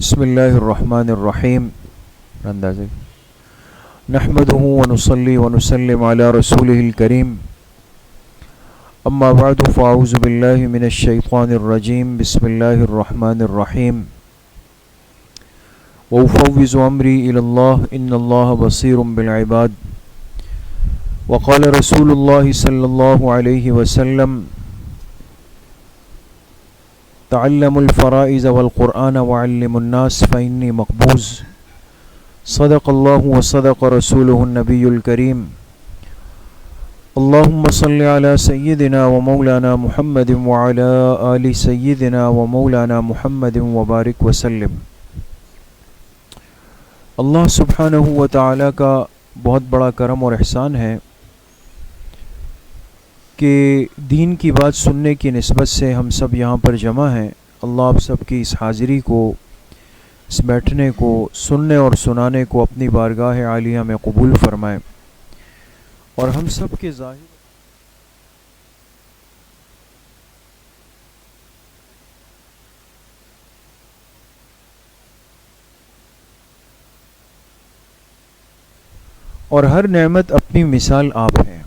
بسم اللہ الرحمن الرحیم اندازے نحمدہ ونصلی ونسلم علی رسولہ الکریم اما بعد فاعوذ باللہ من الشیطان الرجیم بسم اللہ الرحمن الرحیم وافوض امری الی اللہ ان اللہ بصیر بالعباد وقال رسول اللہ صلی اللہ علیہ وسلم تعلموا الفرائض والقرآن وعلموا الناس فإني مقبوض صدق اللہ وصدق رسولہ النبی الکریم اللہم صل علی سیدنا ومولانا محمد وعلی آل سیدنا ومولانا محمد وبارک وسلم۔ اللہ سبحانہ وتعالی کا بہت بڑا کرم اور احسان ہے کہ دین کی بات سننے کی نسبت سے ہم سب یہاں پر جمع ہیں۔ اللہ آپ سب کی اس حاضری کو، اس بیٹھنے کو، سننے اور سنانے کو اپنی بارگاہ عالیہ میں قبول فرمائے، اور ہم سب کے ظاہر اور ہر نعمت اپنی مثال آپ ہے۔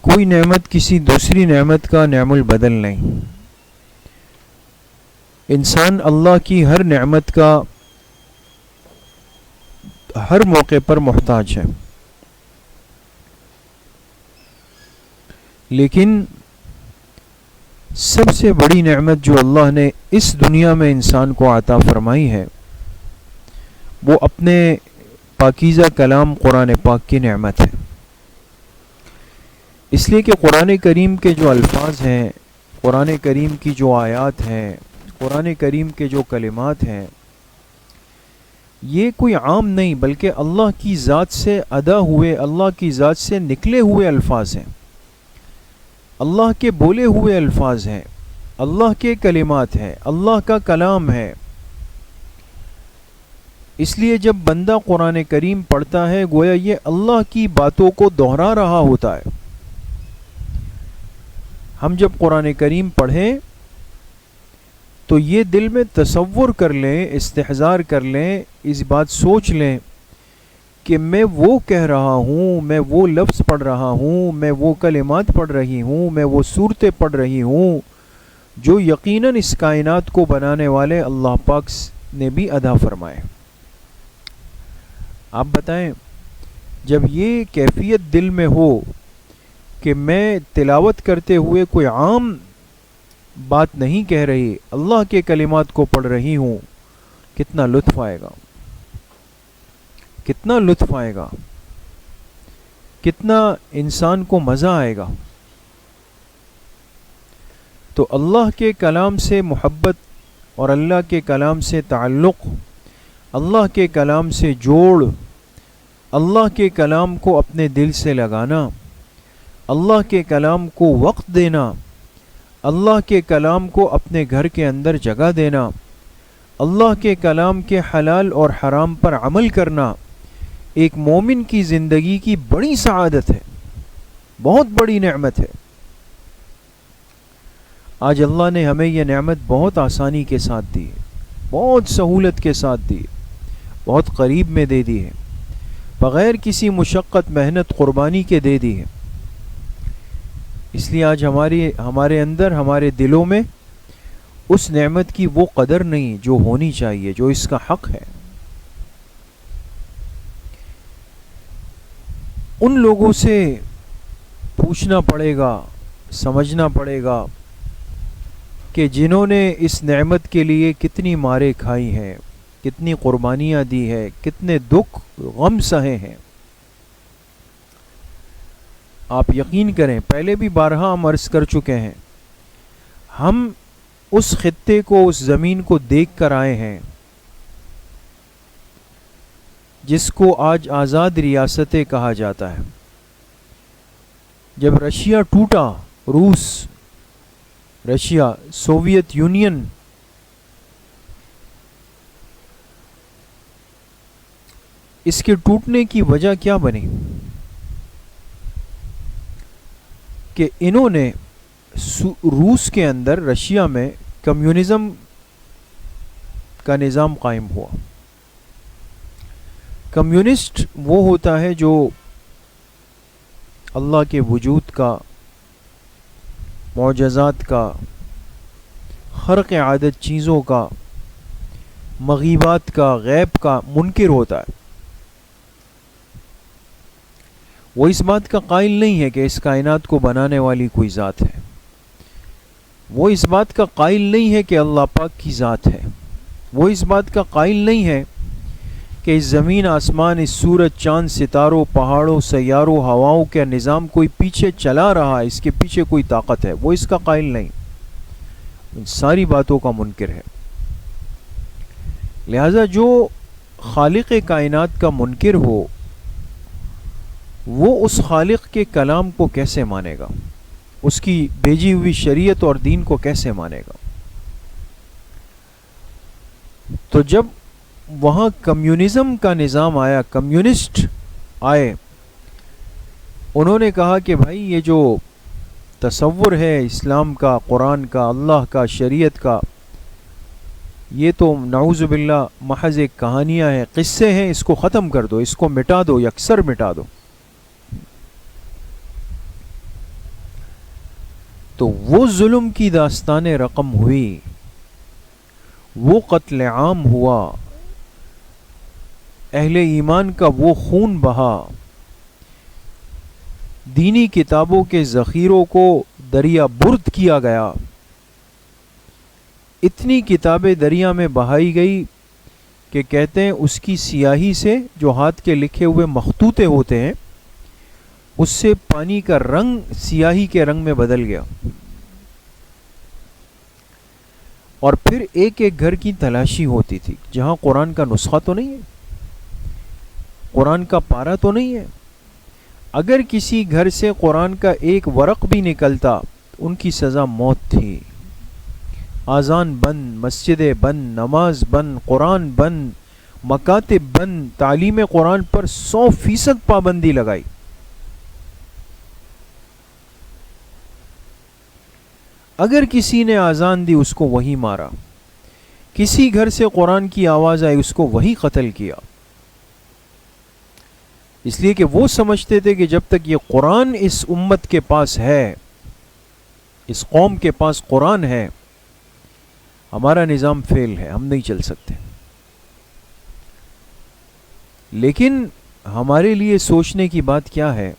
کوئی نعمت کسی دوسری نعمت کا نعم البدل نہیں۔ انسان اللہ کی ہر نعمت کا ہر موقع پر محتاج ہے، لیکن سب سے بڑی نعمت جو اللہ نے اس دنیا میں انسان کو عطا فرمائی ہے وہ اپنے پاکیزہ کلام قرآن پاک کی نعمت ہے۔ اس لیے کہ قرآن کریم کے جو الفاظ ہیں، قرآن کریم کی جو آیات ہیں، قرآن کریم کے جو کلمات ہیں، یہ کوئی عام نہیں بلکہ اللہ کی ذات سے ادا ہوئے، اللہ کی ذات سے نکلے ہوئے الفاظ ہیں، اللہ کے بولے ہوئے الفاظ ہیں، اللہ کے کلمات ہیں، اللہ کا کلام ہے۔ اس لیے جب بندہ قرآن کریم پڑھتا ہے گویا یہ اللہ کی باتوں کو دہرا رہا ہوتا ہے۔ ہم جب قرآن کریم پڑھیں تو یہ دل میں تصور کر لیں، استحضار کر لیں، اس بات سوچ لیں کہ میں وہ کہہ رہا ہوں، میں وہ لفظ پڑھ رہا ہوں، میں وہ کلمات پڑھ رہی ہوں، میں وہ صورتیں پڑھ رہی ہوں جو یقیناً اس کائنات کو بنانے والے اللہ پاک نے بھی ادا فرمائے۔ آپ بتائیں، جب یہ کیفیت دل میں ہو کہ میں تلاوت کرتے ہوئے کوئی عام بات نہیں کہہ رہی، اللہ کے کلمات کو پڑھ رہی ہوں، کتنا لطف آئے گا، کتنا لطف آئے گا، کتنا انسان کو مزہ آئے گا۔ تو اللہ کے کلام سے محبت اور اللہ کے کلام سے تعلق، اللہ کے کلام سے جوڑ، اللہ کے کلام کو اپنے دل سے لگانا، اللہ کے کلام کو وقت دینا، اللہ کے کلام کو اپنے گھر کے اندر جگہ دینا، اللہ کے کلام کے حلال اور حرام پر عمل کرنا ایک مومن کی زندگی کی بڑی سعادت ہے، بہت بڑی نعمت ہے۔ آج اللہ نے ہمیں یہ نعمت بہت آسانی کے ساتھ دی ہے، بہت سہولت کے ساتھ دی ہے، بہت قریب میں دے دی ہے، بغیر کسی مشقت، محنت، قربانی کے دے دی ہے۔ اس لیے آج ہمارے اندر، ہمارے دلوں میں اس نعمت کی وہ قدر نہیں جو ہونی چاہیے، جو اس کا حق ہے۔ ان لوگوں سے پوچھنا پڑے گا، سمجھنا پڑے گا کہ جنہوں نے اس نعمت کے لیے کتنی ماریں کھائی ہیں، کتنی قربانیاں دی ہے، کتنے دکھ غم سہے ہیں۔ آپ یقین کریں، پہلے بھی بارہا ہم عرض کر چکے ہیں، ہم اس خطے کو، اس زمین کو دیکھ کر آئے ہیں جس کو آج آزاد ریاستیں کہا جاتا ہے۔ جب رشیا ٹوٹا، رشیا، سوویت یونین، اس کے ٹوٹنے کی وجہ کیا بنی؟ کہ انہوں نے روس کے اندر، رشیا میں کمیونزم کا نظام قائم ہوا۔ کمیونسٹ وہ ہوتا ہے جو اللہ کے وجود کا، معجزات کا، خرق عادت چیزوں کا، مغیبات کا، غیب کا منکر ہوتا ہے۔ وہ اس بات کا قائل نہیں ہے کہ اس کائنات کو بنانے والی کوئی ذات ہے، وہ اس بات کا قائل نہیں ہے کہ اللہ پاک کی ذات ہے، وہ اس بات کا قائل نہیں ہے کہ اس زمین آسمان، اس سورج چاند ستاروں پہاڑوں سیاروں ہواؤں کا نظام کوئی پیچھے چلا رہا ہے، اس کے پیچھے کوئی طاقت ہے، وہ اس کا قائل نہیں، ان ساری باتوں کا منکر ہے۔ لہذا جو خالق کائنات کا منکر ہو وہ اس خالق کے کلام کو کیسے مانے گا، اس کی بھیجی ہوئی شریعت اور دین کو کیسے مانے گا؟ تو جب وہاں کمیونزم کا نظام آیا، کمیونسٹ آئے، انہوں نے کہا کہ بھائی یہ جو تصور ہے اسلام کا، قرآن کا، اللہ کا، شریعت کا، یہ تو نعوذ باللہ محض ایک کہانیاں ہیں، قصے ہیں، اس کو ختم کر دو، اس کو مٹا دو، یکسر مٹا دو۔ تو وہ ظلم کی داستان رقم ہوئی، وہ قتل عام ہوا، اہل ایمان کا وہ خون بہا، دینی کتابوں کے ذخیروں کو دریا برد کیا گیا، اتنی کتابیں دریا میں بہائی گئی کہ کہتے ہیں اس کی سیاہی سے، جو ہاتھ کے لکھے ہوئے مخطوطے ہوتے ہیں، اس سے پانی کا رنگ سیاہی کے رنگ میں بدل گیا، اور پھر ایک ایک گھر کی تلاشی ہوتی تھی جہاں قرآن کا نسخہ تو نہیں ہے، قرآن کا پارہ تو نہیں ہے۔ اگر کسی گھر سے قرآن کا ایک ورق بھی نکلتا ان کی سزا موت تھی۔ آذان بند، مسجدیں بند، نماز بند، قرآن بند، مکاتب بند، تعلیم قرآن پر 100% پابندی لگائی۔ اگر کسی نے آذان دی اس کو وہی مارا، کسی گھر سے قرآن کی آواز آئی اس کو وہی قتل کیا، اس لیے کہ وہ سمجھتے تھے کہ جب تک یہ قرآن اس امت کے پاس ہے، اس قوم کے پاس قرآن ہے، ہمارا نظام فیل ہے، ہم نہیں چل سکتے۔ لیکن ہمارے لیے سوچنے کی بات کیا ہے،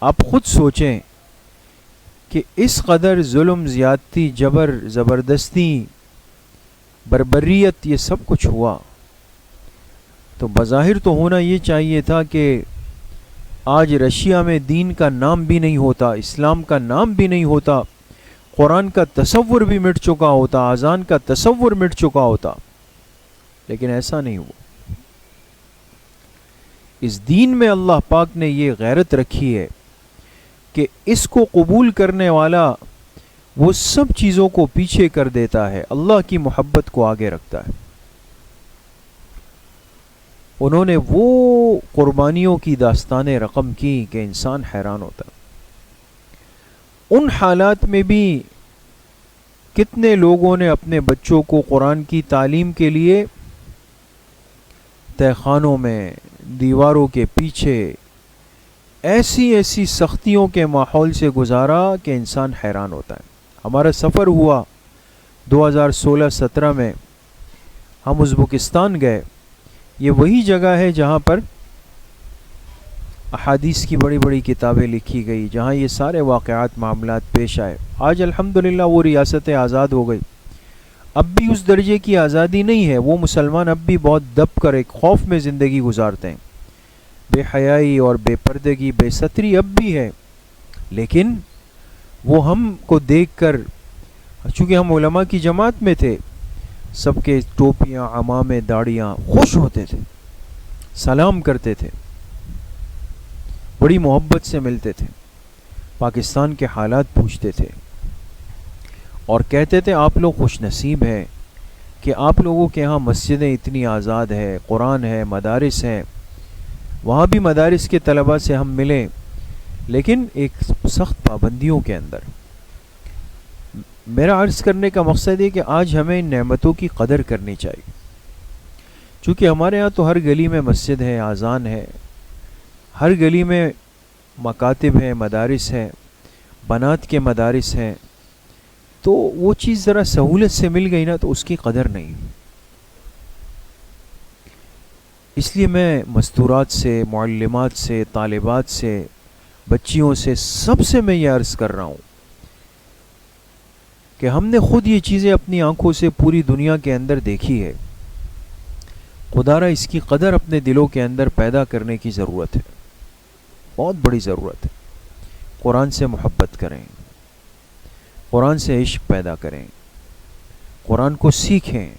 آپ خود سوچیں کہ اس قدر ظلم، زیادتی، جبر، زبردستی، بربریت، یہ سب کچھ ہوا تو بظاہر تو ہونا یہ چاہیے تھا کہ آج رشیا میں دین کا نام بھی نہیں ہوتا، اسلام کا نام بھی نہیں ہوتا، قرآن کا تصور بھی مٹ چکا ہوتا، اذان کا تصور مٹ چکا ہوتا، لیکن ایسا نہیں ہوا۔ اس دین میں اللہ پاک نے یہ غیرت رکھی ہے کہ اس کو قبول کرنے والا وہ سب چیزوں کو پیچھے کر دیتا ہے، اللہ کی محبت کو آگے رکھتا ہے۔ انہوں نے وہ قربانیوں کی داستانیں رقم کی کہ انسان حیران ہوتا ہے۔ ان حالات میں بھی کتنے لوگوں نے اپنے بچوں کو قرآن کی تعلیم کے لیے تہہ خانوں میں، دیواروں کے پیچھے، ایسی ایسی سختیوں کے ماحول سے گزارا کہ انسان حیران ہوتا ہے۔ ہمارا سفر ہوا 2016-17 میں، ہم ازبکستان گئے۔ یہ وہی جگہ ہے جہاں پر احادیث کی بڑی بڑی کتابیں لکھی گئی، جہاں یہ سارے واقعات، معاملات پیش آئے۔ آج الحمدللہ وہ ریاستیں آزاد ہو گئی، اب بھی اس درجے کی آزادی نہیں ہے، وہ مسلمان اب بھی بہت دب کر ایک خوف میں زندگی گزارتے ہیں، بے حیائی اور بے پردگی، بے ستری اب بھی ہے، لیکن وہ ہم کو دیکھ کر، چونکہ ہم علماء کی جماعت میں تھے، سب کے ٹوپیاں، عمامے، داڑیاں، خوش ہوتے تھے، سلام کرتے تھے، بڑی محبت سے ملتے تھے، پاکستان کے حالات پوچھتے تھے، اور کہتے تھے آپ لوگ خوش نصیب ہیں کہ آپ لوگوں کے ہاں مسجدیں اتنی آزاد ہے، قرآن ہے، مدارس ہیں۔ وہاں بھی مدارس کے طلباء سے ہم ملے، لیکن ایک سخت پابندیوں کے اندر۔ میرا عرض کرنے کا مقصد ہے کہ آج ہمیں ان نعمتوں کی قدر کرنی چاہیے، چونکہ ہمارے ہاں تو ہر گلی میں مسجد ہے، اذان ہے، ہر گلی میں مکاتب ہے، مدارس ہے، بنات کے مدارس ہیں، تو وہ چیز ذرا سہولت سے مل گئی نا تو اس کی قدر نہیں۔ اس لیے میں مستورات سے، معلمات سے، طالبات سے، بچیوں سے، سب سے میں یہ عرض کر رہا ہوں کہ ہم نے خود یہ چیزیں اپنی آنکھوں سے پوری دنیا کے اندر دیکھی ہے، خدا را اس کی قدر اپنے دلوں کے اندر پیدا کرنے کی ضرورت ہے، بہت بڑی ضرورت ہے۔ قرآن سے محبت کریں، قرآن سے عشق پیدا کریں، قرآن کو سیکھیں،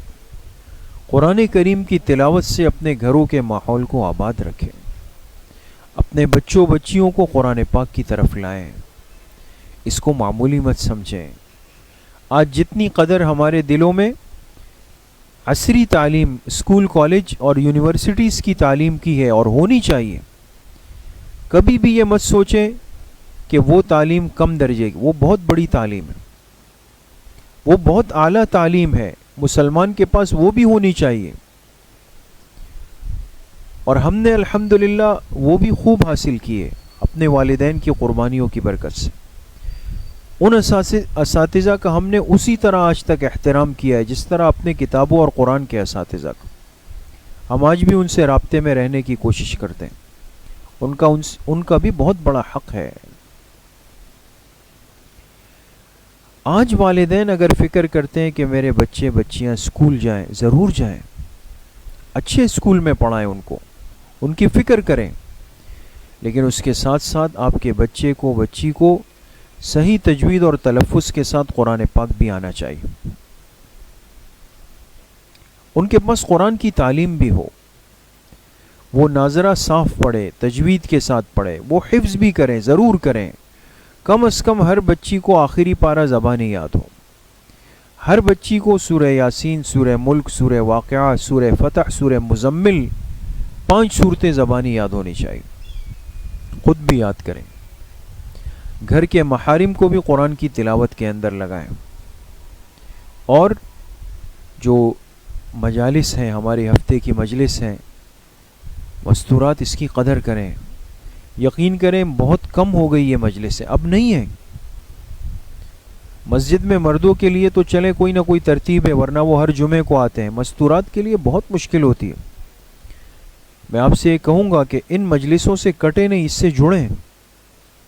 قرآن کریم کی تلاوت سے اپنے گھروں کے ماحول کو آباد رکھیں، اپنے بچوں بچیوں کو قرآن پاک کی طرف لائیں، اس کو معمولی مت سمجھیں۔ آج جتنی قدر ہمارے دلوں میں عصری تعلیم، اسکول، کالج اور یونیورسٹیز کی تعلیم کی ہے اور ہونی چاہیے، کبھی بھی یہ مت سوچیں کہ وہ تعلیم کم درجے کی، وہ بہت بڑی تعلیم ہے، وہ بہت اعلیٰ تعلیم ہے، مسلمان کے پاس وہ بھی ہونی چاہیے، اور ہم نے الحمدللہ وہ بھی خوب حاصل کیے اپنے والدین کی قربانیوں کی برکت سے۔ ان اساتذہ کا ہم نے اسی طرح آج تک احترام کیا ہے جس طرح اپنے کتابوں اور قرآن کے اساتذہ کا۔ ہم آج بھی ان سے رابطے میں رہنے کی کوشش کرتے ہیں، ان کا بھی بہت بڑا حق ہے۔ آج والدین اگر فکر کرتے ہیں کہ میرے بچے بچیاں اسکول جائیں، ضرور جائیں، اچھے اسکول میں پڑھائیں، ان کو ان کی فکر کریں، لیکن اس کے ساتھ ساتھ آپ کے بچے کو بچی کو صحیح تجوید اور تلفظ کے ساتھ قرآن پاک بھی آنا چاہیے، ان کے پاس قرآن کی تعلیم بھی ہو، وہ ناظرہ صاف پڑھے، تجوید کے ساتھ پڑھے، وہ حفظ بھی کریں، ضرور کریں، کم از کم ہر بچی کو آخری پارہ زبانی یاد ہو، ہر بچی کو سورہ یاسین، سورہ ملک، سورہ واقعہ، سورہ فتح، سورہ مزمل، 5 سورتیں زبانی یاد ہونی چاہیے، خود بھی یاد کریں، گھر کے محارم کو بھی قرآن کی تلاوت کے اندر لگائیں، اور جو مجالس ہیں، ہماری ہفتے کی مجلس ہیں، مستورات، اس کی قدر کریں، یقین کریں بہت کم ہو گئی یہ مجلسیں، اب نہیں ہیں۔ مسجد میں مردوں کے لیے تو چلے کوئی نہ کوئی ترتیب ہے، ورنہ وہ ہر جمعے کو آتے ہیں، مستورات کے لیے بہت مشکل ہوتی ہے۔ میں آپ سے یہ کہوں گا کہ ان مجلسوں سے کٹے نہیں، اس سے جڑیں،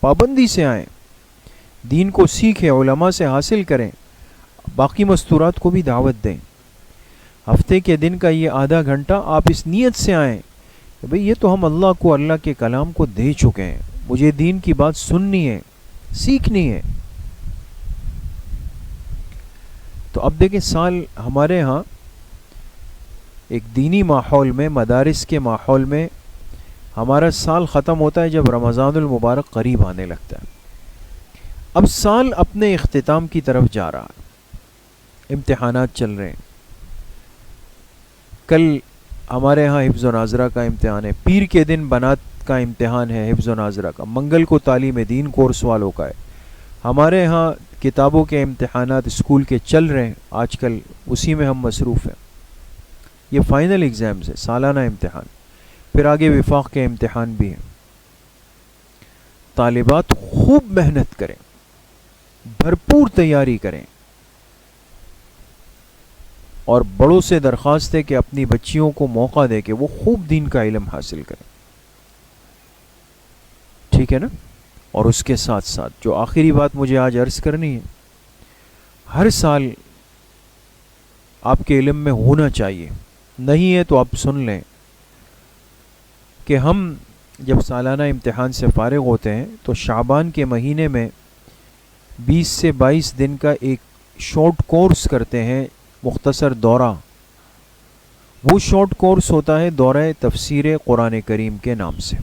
پابندی سے آئیں، دین کو سیکھیں، علماء سے حاصل کریں، باقی مستورات کو بھی دعوت دیں۔ ہفتے کے دن کا یہ آدھا گھنٹہ آپ اس نیت سے آئیں کہ بھئی یہ تو ہم اللہ کو، اللہ کے کلام کو دے چکے ہیں، مجھے دین کی بات سننی ہے، سیکھنی ہے۔ تو اب دیکھیں، سال ہمارے ہاں ایک دینی ماحول میں، مدارس کے ماحول میں، ہمارا سال ختم ہوتا ہے جب رمضان المبارک قریب آنے لگتا ہے۔ اب سال اپنے اختتام کی طرف جا رہا ہے، امتحانات چل رہے ہیں، کل ہمارے ہاں حفظ و ناظرہ کا امتحان ہے، پیر کے دن بنات کا امتحان ہے حفظ و ناظرہ کا، منگل کو تعلیم دین کورس والوں کا ہے، ہمارے ہاں کتابوں کے امتحانات اسکول کے چل رہے ہیں، آج کل اسی میں ہم مصروف ہیں۔ یہ فائنل ایگزامز ہے، سالانہ امتحان، پھر آگے وفاق کے امتحان بھی ہیں۔ طالبات خوب محنت کریں، بھرپور تیاری کریں، اور بڑوں سے درخواست ہے کہ اپنی بچیوں کو موقع دے کہ وہ خوب دین کا علم حاصل کریں، ٹھیک ہے نا؟ اور اس کے ساتھ ساتھ جو آخری بات مجھے آج عرض کرنی ہے، ہر سال آپ کے علم میں ہونا چاہیے، نہیں ہے تو آپ سن لیں کہ ہم جب سالانہ امتحان سے فارغ ہوتے ہیں تو شعبان کے مہینے میں 20 سے 22 دن کا ایک شارٹ کورس کرتے ہیں، مختصر دورہ۔ وہ شارٹ کورس ہوتا ہے دورہ تفسیر قرآن کریم کے نام سے،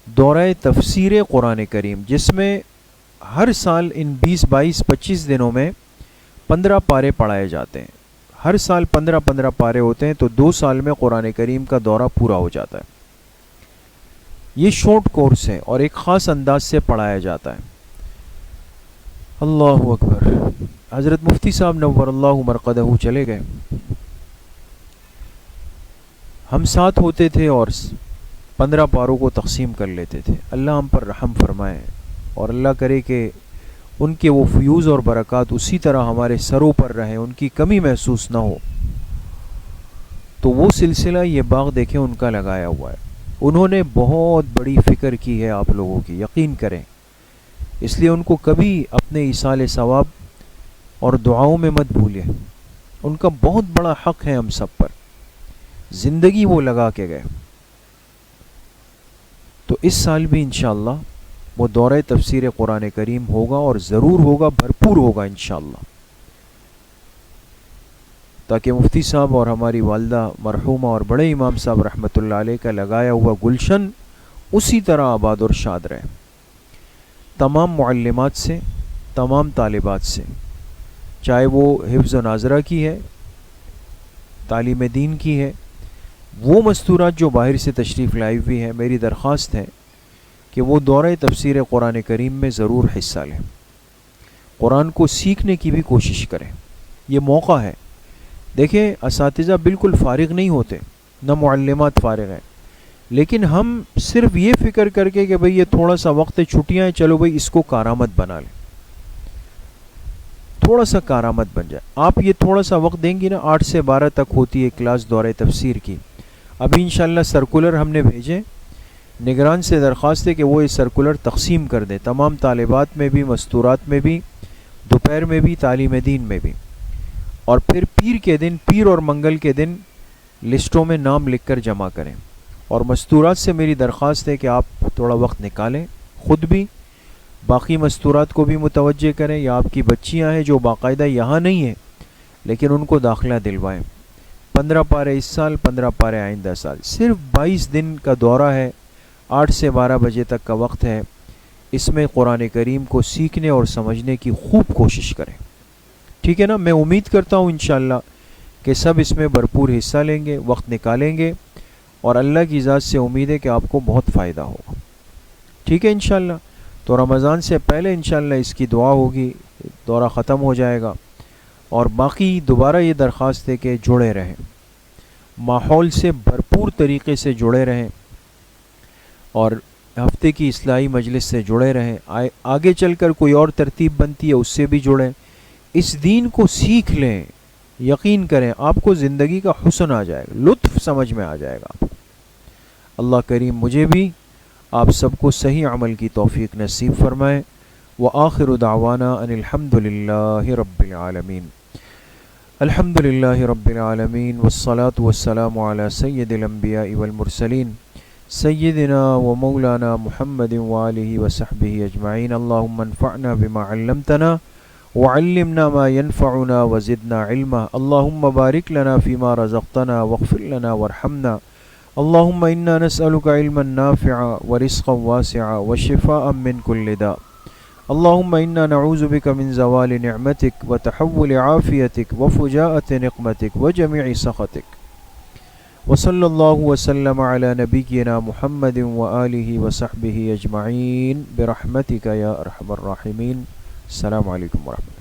دورہ تفسیر قرآن کریم، جس میں ہر سال ان 20، 22، 25 دنوں میں 15 پارے پڑھائے جاتے ہیں، ہر سال 15 پارے ہوتے ہیں، تو 2 سال میں قرآن کریم کا دورہ پورا ہو جاتا ہے۔ یہ شارٹ کورس ہے اور ایک خاص انداز سے پڑھایا جاتا ہے۔ اللہ اکبر. حضرت مفتی صاحب نور اللہ مرقدہ چلے گئے. ہم ساتھ ہوتے تھے اور 15 پاروں کو تقسیم کر لیتے تھے. اللہ ہم پر رحم فرمائے اور اللہ کرے کہ ان کے وہ فیوز اور برکات اسی طرح ہمارے سروں پر رہیں, ان کی کمی محسوس نہ ہو. تو وہ سلسلہ یہ باغ دیکھیں ان کا لگایا ہوا ہے. انہوں نے بہت بڑی فکر کی ہے آپ لوگوں کی, یقین کریں. اس لیے ان کو کبھی اپنے ایصال ثواب اور دعاؤں میں مت بھولیں. ان کا بہت بڑا حق ہے ہم سب پر. زندگی وہ لگا کے گئے. تو اس سال بھی انشاءاللہ وہ دورہ تفسیر قرآن کریم ہوگا اور ضرور ہوگا, بھرپور ہوگا انشاءاللہ, تاکہ مفتی صاحب اور ہماری والدہ مرحومہ اور بڑے امام صاحب رحمۃ اللہ علیہ کا لگایا ہوا گلشن اسی طرح آباد اور شاد رہے. تمام معلمات سے, تمام طالبات سے, چاہے وہ حفظ و ناظرہ کی ہے, تعلیم دین کی ہے, وہ مستورات جو باہر سے تشریف لائی ہوئی ہیں, میری درخواست ہے کہ وہ دورہ تفسیر قرآن کریم میں ضرور حصہ لیں. قرآن کو سیکھنے کی بھی کوشش کریں. یہ موقع ہے. دیکھیں اساتذہ بالکل فارغ نہیں ہوتے, نہ معلمات فارغ ہیں, لیکن ہم صرف یہ فکر کر کے کہ بھئی یہ تھوڑا سا وقت چھٹیاں ہیں, چلو بھئی اس کو کارآمد بنا لیں, تھوڑا سا کارآمد بن جائے. آپ یہ تھوڑا سا وقت دیں گی نا, 8 سے 12 تک ہوتی ہے کلاس دورہ تفسیر کی. ابھی انشاءاللہ سرکولر ہم نے بھیجے, نگران سے درخواست ہے کہ وہ یہ سرکولر تقسیم کر دیں تمام طالبات میں بھی, مستورات میں بھی, دوپہر میں بھی, تعلیم دین میں بھی. اور پھر پیر کے دن, پیر اور منگل کے دن لسٹوں میں نام لکھ کر جمع کریں. اور مستورات سے میری درخواست ہے کہ آپ تھوڑا وقت نکالیں, خود بھی, باقی مستورات کو بھی متوجہ کریں, یا آپ کی بچیاں ہیں جو باقاعدہ یہاں نہیں ہیں لیکن ان کو داخلہ دلوائیں. 15 پارے اس سال, 15 پارے آئندہ سال. صرف 22 دن کا دورہ ہے, 8 سے 12 بجے تک کا وقت ہے. اس میں قرآن کریم کو سیکھنے اور سمجھنے کی خوب کوشش کریں. ٹھیک ہے نا. میں امید کرتا ہوں انشاءاللہ کہ سب اس میں بھرپور حصہ لیں گے, وقت نکالیں گے, اور اللہ کی ذات سے امید ہے کہ آپ کو بہت فائدہ ہوگا. ٹھیک ہے انشاءاللہ. تو رمضان سے پہلے انشاءاللہ اس کی دعا ہوگی, دورہ ختم ہو جائے گا. اور باقی دوبارہ یہ درخواست ہے کہ جڑے رہیں, ماحول سے بھرپور طریقے سے جڑے رہیں, اور ہفتے کی اصلاحی مجلس سے جڑے رہیں. آگے چل کر کوئی اور ترتیب بنتی ہے اس سے بھی جڑیں. اس دین کو سیکھ لیں, یقین کریں آپ کو زندگی کا حسن آ جائے گا, لطف سمجھ میں آ جائے گا. اللہ کریم مجھے بھی آپ سب کو صحیح عمل کی توفیق نصیب فرمائے. وآخر دعوانا ان الحمد للہ رب العالمین. الحمد للہ رب العالمین, والصلاة والسلام علی سید الانبیاء والمرسلین, سیدنا و مولانا محمد وآلہ وصحبہ اجمعین. اللہم انفعنا بما علمتنا وعلمنا ما ينفعنا وزدنا علما. اللهم بارك لنا فيما رزقتنا واغفر لنا وارحمنا. اللهم إنا نسألك علما نافعا ورزقا واسعا وشفاء من كل داء. اللهم إنا نعوذ بك من زوال نعمتك وتحول عافيتك وفجاءة نقمتك وجميع سخطك. وصلى الله وسلم على نبينا محمد وآله وصحبه أجمعين برحمتك يا أرحم الراحمين. السلام علیکم ورحمۃ اللہ.